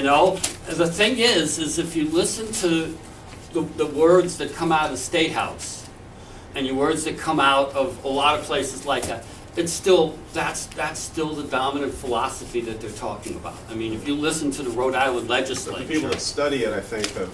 You know, the thing is if you listen to the words that come out of the State House and your words that come out of a lot of places like that, it's still, that's still the dominant philosophy that they're talking about. I mean, if you listen to the Rhode Island But legislature. the people that study it, I think, have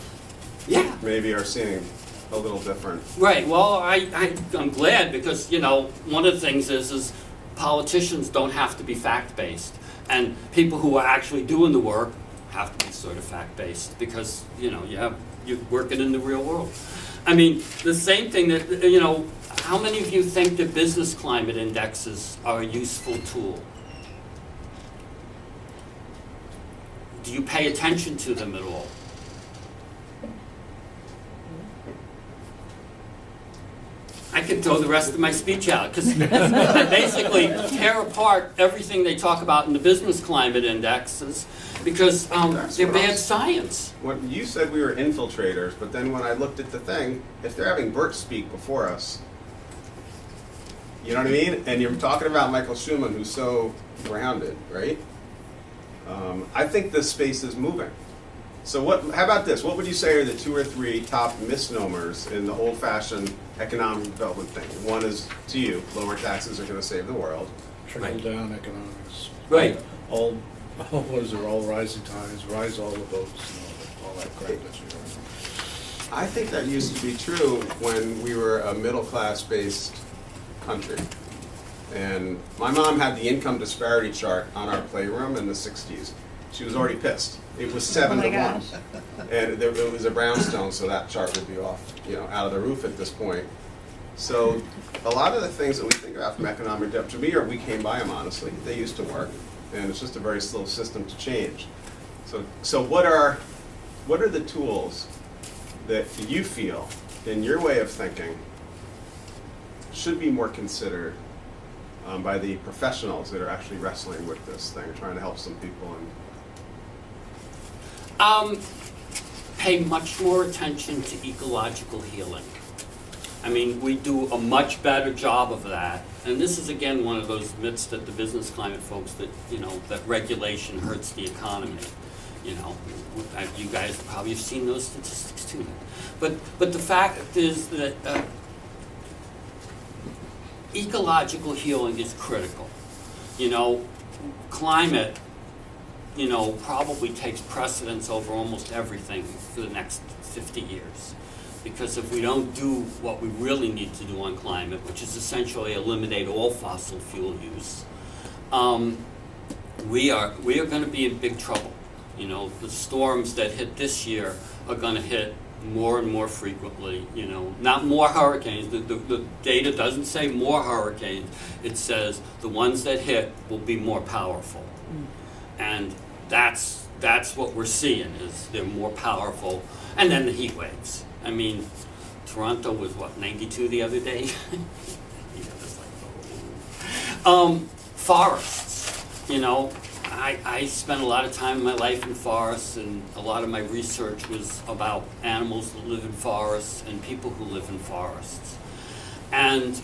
Yeah. maybe are seeing a little different. Right, well, I'm glad because, you know, one of the things is politicians don't have to be fact-based. And people who are actually doing the work have to be sort of fact-based because, you know, you're working in the real world. I mean, the same thing that, you know, how many of you think that business climate indexes are a useful tool? Do you pay attention to them at all? I could throw the rest of my speech out because I basically tear apart everything they talk about in the business climate indexes because they're bad science. When you said we were infiltrators, but then when I looked at the thing, if they're having Bert speak before us, you know what I mean? And you're talking about Michael Schumann, who's so grounded, right? I think this space is moving. So how about this? What would you say are the 2 or 3 top misnomers in the old-fashioned economic development thing? One is, to you, lower taxes are going to save the world. Trickle-down economics. Right. All what is it? All rising tides, rise all the boats, and all that crap that you're doing. I think that used to be true when we were a middle-class-based country. And my mom had the income disparity chart on our playroom in the 60s. She was already pissed. It was 7 to 1. And it was a brownstone, so that chart would be off, you know, out of the roof at this point. So a lot of the things that we think about from economic development, to me, we came by them, honestly. They used to work, and it's just a very slow system to change. So what are the tools that you feel, in your way of thinking, should be more considered by the professionals that are actually wrestling with this thing, trying to help some people? Pay much more attention to ecological healing. I mean, we do a much better job of that. And this is, again, one of those myths that the business climate folks that, you know, that regulation hurts the economy. You know, you guys probably have seen those statistics too. But the fact is that ecological healing is critical. You know, climate, you know, probably takes precedence over almost everything for the next 50 years. Because if we don't do what we really need to do on climate, which is essentially eliminate all fossil fuel use, we are going to be in big trouble. You know, the storms that hit this year are going to hit more and more frequently. You know, not more hurricanes. The data doesn't say more hurricanes. It says the ones that hit will be more powerful. And that's what we're seeing, is they're more powerful. And then the heat waves. I mean, Toronto was what, 92 the other day? Yeah, that's like, oh. Forests, you know, I spent a lot of time in my life in forests, and a lot of my research was about animals that live in forests and people who live in forests. And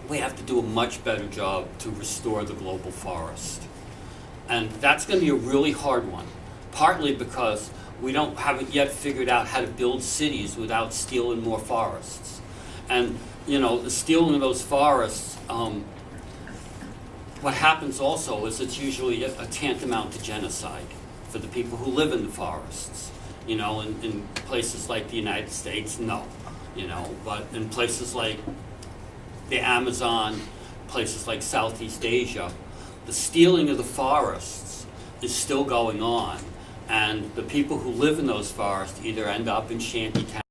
we have to do a much better job to restore the global forest. And that's going to be a really hard one, partly because we haven't yet figured out how to build cities without stealing more forests. And, you know, the stealing of those forests, what happens also is it's usually a tantamount to genocide for the people who live in the forests. You know, in places like the United States, no. You know, but in places like the Amazon, places like Southeast Asia, the stealing of the forests is still going on. And the people who live in those forests either end up in shanty towns